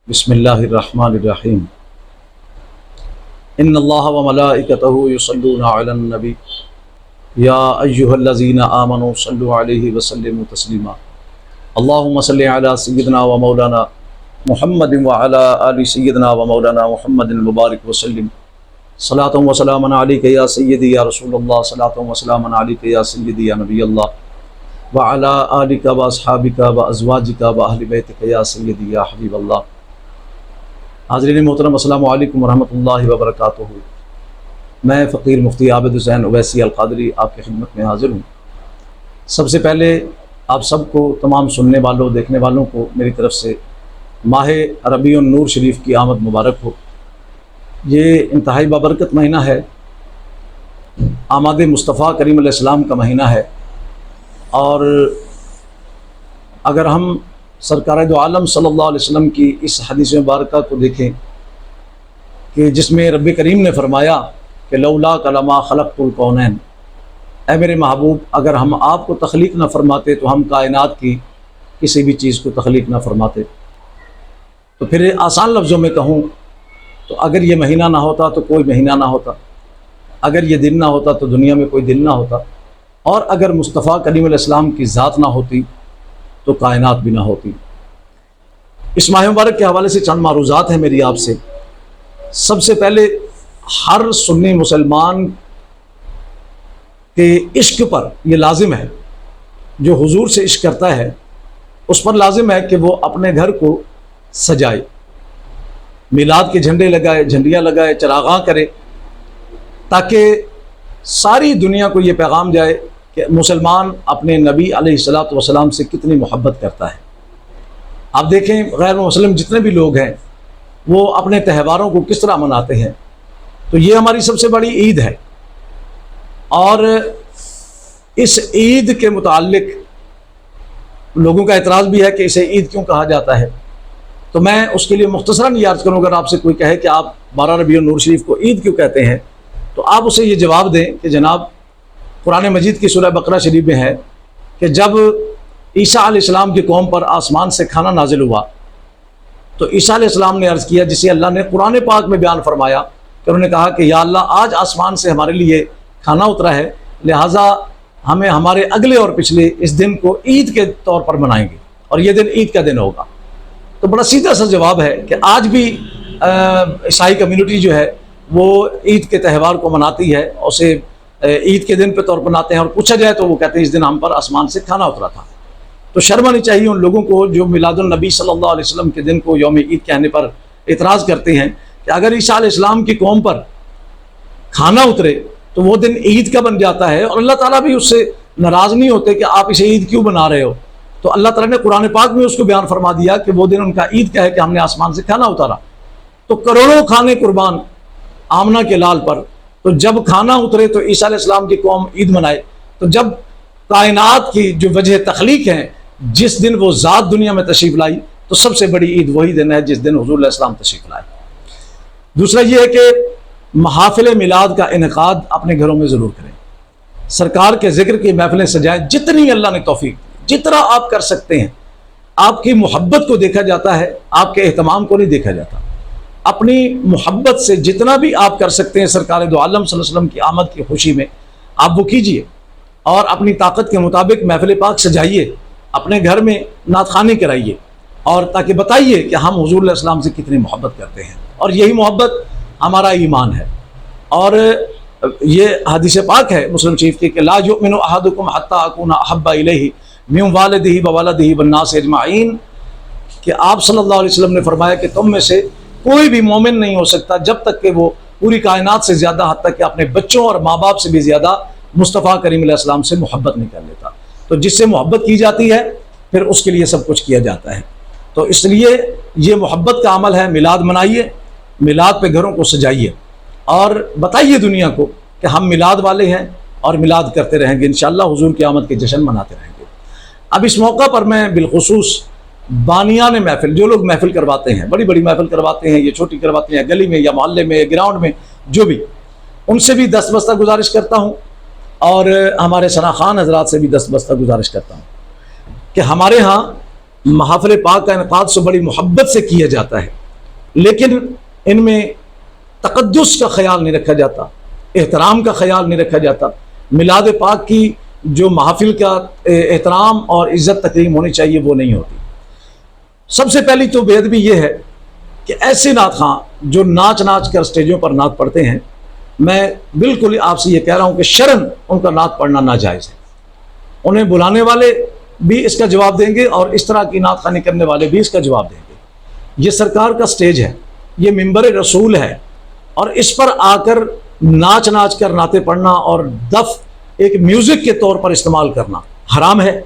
بسم اللہ الرحمن الرحیم ان اللہ وملائکتہ یصلون علی النبی یا ایہا الذین آمنوا صلوا علیہ وسلموا تسلیما اللہم صلی علی سیدنا و مولانا محمد وعلی آل سیدنا و مولانا محمد مبارک وسلم صلاۃ و سلام علیک یا سیدی یا رسول اللہ، صلاۃ و سلام علیک یا سیدی یا نبی اللہ وعلی آلک و اصحابک و ازواجک و اہل بیتک یا سیدی یا حبیب اللہ۔ حاضرین محترم، السلام علیکم ورحمۃ اللہ وبرکاتہ۔ میں فقیر مفتی عابد حسین اویسی القادری آپ کی خدمت میں حاضر ہوں۔ سب سے پہلے آپ سب کو، تمام سننے والوں دیکھنے والوں کو میری طرف سے ماہ ربیع النور شریف کی آمد مبارک ہو۔ یہ انتہائی بابرکت مہینہ ہے، آماد مصطفیٰ کریم علیہ السلام کا مہینہ ہے، اور اگر ہم سرکار دو عالم صلی اللہ علیہ وسلم کی اس حدیث مبارکہ کو دیکھیں کہ جس میں رب کریم نے فرمایا کہ لولاک لما خلقت الکونین، اے میرے محبوب، اگر ہم آپ کو تخلیق نہ فرماتے تو ہم کائنات کی کسی بھی چیز کو تخلیق نہ فرماتے۔ تو پھر آسان لفظوں میں کہوں تو اگر یہ مہینہ نہ ہوتا تو کوئی مہینہ نہ ہوتا، اگر یہ دن نہ ہوتا تو دنیا میں کوئی دن نہ ہوتا، اور اگر مصطفیٰ کریم علیہ السلام کی ذات نہ ہوتی تو کائنات بھی نہ ہوتی۔ اس ماہ مبارک کے حوالے سے چند معروضات ہیں میری آپ سے۔ سب سے پہلے، ہر سنی مسلمان کے عشق پر یہ لازم ہے، جو حضور سے عشق کرتا ہے اس پر لازم ہے کہ وہ اپنے گھر کو سجائے، میلاد کے جھنڈے لگائے، جھنڈیاں لگائے، چراغاں کرے، تاکہ ساری دنیا کو یہ پیغام جائے کہ مسلمان اپنے نبی علیہ الصلاۃ والسلام سے کتنی محبت کرتا ہے۔ آپ دیکھیں غیر مسلم جتنے بھی لوگ ہیں وہ اپنے تہواروں کو کس طرح مناتے ہیں، تو یہ ہماری سب سے بڑی عید ہے، اور اس عید کے متعلق لوگوں کا اعتراض بھی ہے کہ اسے عید کیوں کہا جاتا ہے۔ تو میں اس کے لیے مختصراً یہ عرض کروں، اگر آپ سے کوئی کہے کہ آپ 12 ربیع النور شریف کو عید کیوں کہتے ہیں، تو آپ اسے یہ جواب دیں کہ جناب قرآن مجید کی سورہ بقرہ شریف میں ہے کہ جب عیسیٰ علیہ السلام کی قوم پر آسمان سے کھانا نازل ہوا تو عیسیٰ علیہ السلام نے عرض کیا، جسے اللہ نے قرآن پاک میں بیان فرمایا کہ انہوں نے کہا کہ یا اللہ، آج آسمان سے ہمارے لیے کھانا اترا ہے، لہٰذا ہمیں ہمارے اگلے اور پچھلے اس دن کو عید کے طور پر منائیں گے، اور یہ دن عید کا دن ہوگا۔ تو بڑا سیدھا سا جواب ہے کہ آج بھی عیسائی کمیونٹی جو ہے وہ عید کے تہوار کو مناتی ہے، اسے عید کے دن پہ طور پر مناتے ہیں، اور پوچھا جائے تو وہ کہتے ہیں اس دن ہم پر آسمان سے کھانا اترا تھا۔ تو شرم آنی چاہیے ان لوگوں کو جو میلاد النبی صلی اللہ علیہ وسلم کے دن کو یوم عید کہنے پر اعتراض کرتے ہیں کہ اگر عیسیٰ علیہ السلام کی قوم پر کھانا اترے تو وہ دن عید کا بن جاتا ہے، اور اللہ تعالیٰ بھی اس سے ناراض نہیں ہوتے کہ آپ اسے عید کیوں بنا رہے ہو۔ تو اللہ تعالیٰ نے قرآن پاک میں اس کو بیان فرما دیا کہ وہ دن ان کا عید کا ہے کہ ہم نے آسمان سے کھانا اتارا۔ تو کروڑوں کھانے قربان آمنہ کے لال پر، تو جب کھانا اترے تو عیسیٰ علیہ السلام کی قوم عید منائے۔ تو جب کائنات کی جو وجہ تخلیق ہے، جس دن وہ ذات دنیا میں تشریف لائی، تو سب سے بڑی عید وہی دن ہے جس دن حضور علیہ السلام تشریف لائے۔ دوسرا یہ ہے کہ محافل میلاد کا انعقاد اپنے گھروں میں ضرور کریں، سرکار کے ذکر کی محفلیں سجائیں، جتنی اللہ نے توفیق دی، جتنا آپ کر سکتے ہیں۔ آپ کی محبت کو دیکھا جاتا ہے، آپ کے اہتمام کو نہیں دیکھا جاتا۔ اپنی محبت سے جتنا بھی آپ کر سکتے ہیں سرکار دو عالم صلی اللہ علیہ وسلم کی آمد کی خوشی میں، آپ وہ کیجئے، اور اپنی طاقت کے مطابق محفل پاک سجائیے، اپنے گھر میں نعت خوانی کرائیے، اور تاکہ بتائیے کہ ہم حضور علیہ السلام سے کتنی محبت کرتے ہیں، اور یہی محبت ہمارا ایمان ہے۔ اور یہ حدیث پاک ہے مسلم شریف کی کہ لا یؤمن احدکم حتی اکون احب الیہ من والدہ وولدہ والناس اجمعین، کہ آپ صلی اللہ علیہ وسلم نے فرمایا کہ تم میں سے کوئی بھی مومن نہیں ہو سکتا جب تک کہ وہ پوری کائنات سے زیادہ، حد تک کہ اپنے بچوں اور ماں باپ سے بھی زیادہ مصطفیٰ کریم علیہ السلام سے محبت نہیں کر لیتا۔ تو جس سے محبت کی جاتی ہے پھر اس کے لیے سب کچھ کیا جاتا ہے۔ تو اس لیے یہ محبت کا عمل ہے، میلاد منائیے، میلاد پہ گھروں کو سجائیے، اور بتائیے دنیا کو کہ ہم میلاد والے ہیں اور میلاد کرتے رہیں گے، انشاءاللہ حضور کی آمد کے جشن مناتے رہیں گے۔ اب اس موقع پر میں بالخصوص بانیان محفل، جو لوگ محفل کرواتے ہیں، بڑی بڑی محفل کرواتے ہیں، یہ چھوٹی کرواتے ہیں، گلی میں یا محلے میں یا گراؤنڈ میں، جو بھی، ان سے بھی دست بستہ گزارش کرتا ہوں، اور ہمارے ثناء خان حضرات سے بھی دست بستہ گزارش کرتا ہوں کہ ہمارے ہاں محافل پاک کا انعقاد سے بڑی محبت سے کیا جاتا ہے، لیکن ان میں تقدس کا خیال نہیں رکھا جاتا، احترام کا خیال نہیں رکھا جاتا۔ میلاد پاک کی جو محافل کا احترام اور عزت تکریم ہونی چاہیے وہ نہیں ہوتی۔ سب سے پہلی تو بے ادبی یہ ہے کہ ایسے نعت خواں جو ناچ کر اسٹیجوں پر نعت پڑھتے ہیں، میں بالکل آپ سے یہ کہہ رہا ہوں کہ شرعاً ان کا نعت پڑھنا ناجائز ہے۔ انہیں بلانے والے بھی اس کا جواب دیں گے اور اس طرح کی نعت خوانی کرنے والے بھی اس کا جواب دیں گے۔ یہ سرکار کا سٹیج ہے، یہ منبر رسول ہے، اور اس پر آ کر ناچ کر نعتیں پڑھنا اور دف ایک میوزک کے طور پر استعمال کرنا حرام ہے۔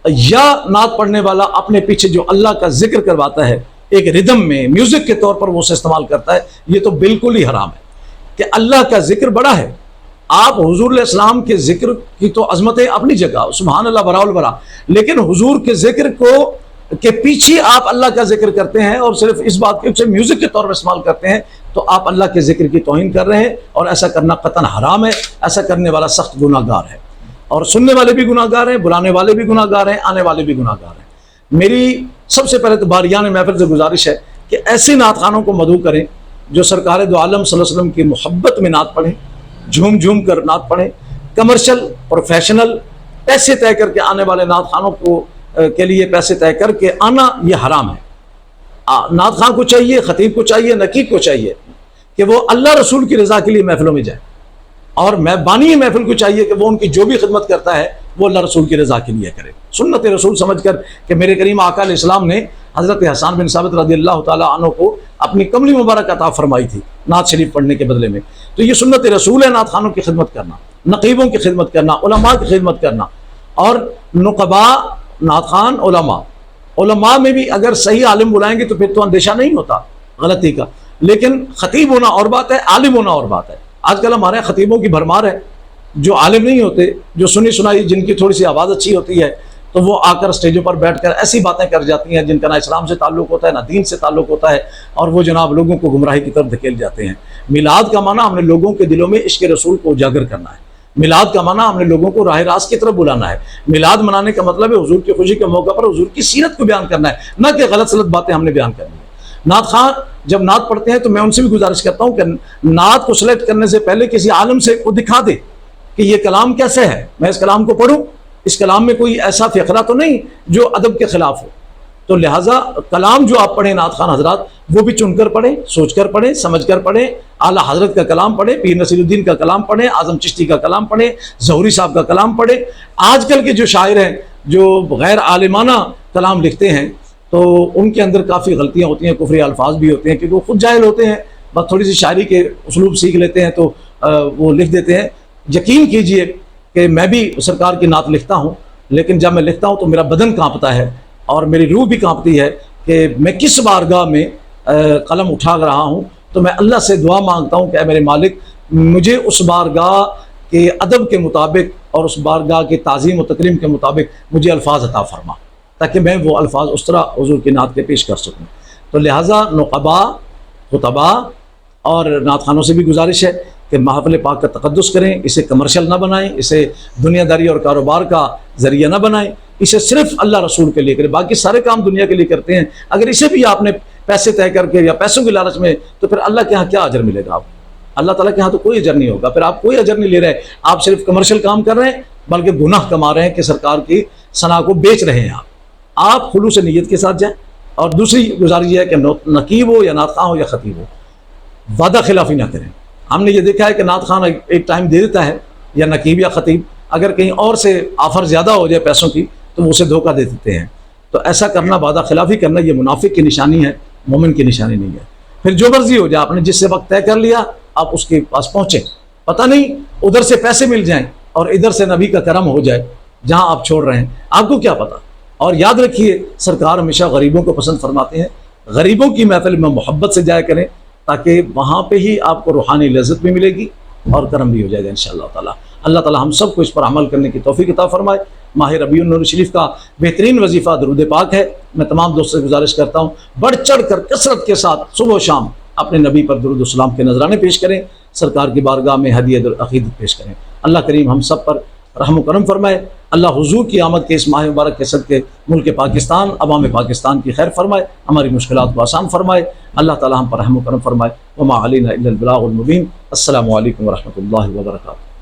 یا نعت پڑھنے والا اپنے پیچھے جو اللہ کا ذکر کرواتا ہے ایک ردم میں میوزک کے طور پر وہ اسے استعمال کرتا ہے، یہ تو بالکل ہی حرام ہے۔ کہ اللہ کا ذکر بڑا ہے، آپ حضور علیہ السلام کے ذکر کی تو عظمتیں اپنی جگہ، سبحان اللہ براء البراء، لیکن حضور کے ذکر کے پیچھے آپ اللہ کا ذکر کرتے ہیں اور صرف اس بات کے اسے میوزک کے طور پر استعمال کرتے ہیں، تو آپ اللہ کے ذکر کی توہین کر رہے ہیں، اور ایسا کرنا قطعاً حرام ہے۔ ایسا کرنے والا سخت گناہ گار ہے، اور سننے والے بھی گناہ گار ہیں، بلانے والے بھی گناہ گار ہیں، آنے والے بھی گناہ گار ہیں۔ میری سب سے پہلے تو باریان محفل سے گزارش ہے کہ ایسے نعت خوانوں کو مدعو کریں جو سرکار دو عالم صلی اللہ علیہ وسلم کی محبت میں نعت پڑھیں، جھوم کر نعت پڑھیں۔ کمرشل پروفیشنل پیسے طے کر کے آنے والے نعت خوانوں کے لیے پیسے طے کر کے آنا یہ حرام ہے۔ نعت خواں کو چاہیے، خطیب کو چاہیے، نقیب کو چاہیے کہ وہ اللہ رسول کی رضا کے لیے محفلوں میں جائے، اور بانی محفل کو چاہیے کہ وہ ان کی جو بھی خدمت کرتا ہے وہ اللہ رسول کی رضا کے لیے کرے، سنت رسول سمجھ کر کہ میرے کریم آقا علیہ السلام نے حضرت حسان بن ثابت رضی اللہ تعالیٰ عنہ کو اپنی کملی مبارک عطا فرمائی تھی نعت شریف پڑھنے کے بدلے میں۔ تو یہ سنت رسول ہے، نعت خوانوں کی خدمت کرنا، نقیبوں کی خدمت کرنا، علماء کی خدمت کرنا، اور نقبا نعت خوان علماء میں بھی اگر صحیح عالم بلائیں گے تو پھر تو اندیشہ نہیں ہوتا غلطی کا، لیکن خطیب ہونا اور بات ہے، عالم ہونا اور بات ہے۔ آج کل ہمارے خطیبوں کی بھرمار ہے، جو عالم نہیں ہوتے، جو سنی سنائی جن کی تھوڑی سی آواز اچھی ہوتی ہے، تو وہ آ کر اسٹیجوں پر بیٹھ کر ایسی باتیں کر جاتی ہیں جن کا نہ اسلام سے تعلق ہوتا ہے نہ دین سے تعلق ہوتا ہے، اور وہ جناب لوگوں کو گمراہی کی طرف دھکیل جاتے ہیں۔ میلاد کا معنی ہم نے لوگوں کے دلوں میں عشق رسول کو اجاگر کرنا ہے، میلاد کا معنی ہم نے لوگوں کو راہ راست کی طرف بلانا ہے۔ میلاد منانے کا مطلب ہے حضور کی خوشی کے موقع پر حضور کی سیرت کو بیان کرنا ہے، نہ کہ غلط سلط باتیں ہم نے بیان کرنی ہے۔ نعت خواں جب نعت پڑھتے ہیں تو میں ان سے بھی گزارش کرتا ہوں کہ نعت کو سلیکٹ کرنے سے پہلے کسی عالم سے کو دکھا دے کہ یہ کلام کیسے ہے، میں اس کلام کو پڑھوں، اس کلام میں کوئی ایسا فقرہ تو نہیں جو ادب کے خلاف ہو۔ تو لہٰذا کلام جو آپ پڑھیں نعت خوان حضرات، وہ بھی چن کر پڑھیں، سوچ کر پڑھیں، سمجھ کر پڑھیں۔ اعلیٰ حضرت کا کلام پڑھیں، پیر نصیر الدین کا کلام پڑھیں، اعظم چشتی کا کلام پڑھیں، ظہوری صاحب کا کلام پڑھیں۔ آج کل کے جو شاعر ہیں جو غیر عالمانہ کلام لکھتے ہیں تو ان کے اندر کافی غلطیاں ہوتی ہیں، کفری الفاظ بھی ہوتے ہیں، کیونکہ وہ خود جاہل ہوتے ہیں، بس تھوڑی سی شاعری کے اسلوب سیکھ لیتے ہیں تو وہ لکھ دیتے ہیں۔ یقین کیجئے کہ میں بھی سرکار کی نعت لکھتا ہوں، لیکن جب میں لکھتا ہوں تو میرا بدن کانپتا ہے اور میری روح بھی کانپتی ہے کہ میں کس بارگاہ میں قلم اٹھا رہا ہوں۔ تو میں اللہ سے دعا مانگتا ہوں کہ اے میرے مالک، مجھے اس بارگاہ کے ادب کے مطابق اور اس بارگاہ کے تعظیم و تکریم کے مطابق مجھے الفاظ عطا فرما، تاکہ میں وہ الفاظ اس طرح حضور کی نعت کے پیش کر سکوں۔ تو لہٰذا نقبا، خطبا اور نعت خوانوں سے بھی گزارش ہے کہ محافل پاک کا تقدس کریں، اسے کمرشل نہ بنائیں، اسے دنیا داری اور کاروبار کا ذریعہ نہ بنائیں، اسے صرف اللہ رسول کے لیے کریں۔ باقی سارے کام دنیا کے لیے کرتے ہیں، اگر اسے بھی آپ نے پیسے طے کر کے یا پیسوں کے لالچ میں، تو پھر اللہ کے ہاں کیا اجر ملے گا آپ؟ اللہ تعالیٰ کے ہاں تو کوئی اجر نہیں ہوگا، پھر آپ کوئی اجر نہیں لے رہے، آپ صرف کمرشل کام کر رہے ہیں، بلکہ گناہ کما رہے ہیں کہ سرکار کی ثنا کو بیچ رہے ہیں۔ آپ خلوص نیت کے ساتھ جائیں۔ اور دوسری گزارش یہ ہے کہ نقیب ہو یا نعت خواں ہو یا خطیب ہو، وعدہ خلافی نہ کریں۔ ہم نے یہ دیکھا ہے کہ نعت خواں ایک ٹائم دے دیتا ہے یا نقیب یا خطیب، اگر کہیں اور سے آفر زیادہ ہو جائے پیسوں کی تو وہ اسے دھوکہ دے دیتے ہیں۔ تو ایسا کرنا، وعدہ خلافی کرنا، یہ منافق کی نشانی ہے، مومن کی نشانی نہیں ہے۔ پھر جو مرضی ہو جائے، آپ نے جس سے وقت طے کر لیا آپ اس کے پاس پہنچیں، پتہ نہیں ادھر سے پیسے مل جائیں اور ادھر سے نبی کا کرم ہو جائے جہاں آپ چھوڑ رہے ہیں، آپ کو کیا پتہ۔ اور یاد رکھیے سرکار ہمیشہ غریبوں کو پسند فرماتے ہیں، غریبوں کی محفل میں محبت سے جایا کریں، تاکہ وہاں پہ ہی آپ کو روحانی لذت بھی ملے گی اور کرم بھی ہو جائے گا انشاءاللہ تعالی۔ اللہ تعالی ہم سب کو اس پر عمل کرنے کی توفیق عطا فرمائے۔ ماہ ربیع النور شریف کا بہترین وظیفہ درود پاک ہے۔ میں تمام دوستوں سے گزارش کرتا ہوں بڑھ چڑھ کر کثرت کے ساتھ صبح و شام اپنے نبی پر درود و سلام کے نذرانے پیش کریں، سرکار کی بارگاہ میں ہدیہ عقیدت پیش کریں۔ اللہ کریم ہم سب پر رحم و کرم فرمائے، اللہ حضور کی آمد کے اس ماہ مبارک کے صدقے ملک پاکستان، عوام پاکستان کی خیر فرمائے، ہماری مشکلات کو آسان فرمائے، اللہ تعالی ہم پر رحم و کرم فرمائے۔ وما علینا الا البلاغ المبین۔ السلام علیکم ورحمۃ اللہ وبرکاتہ۔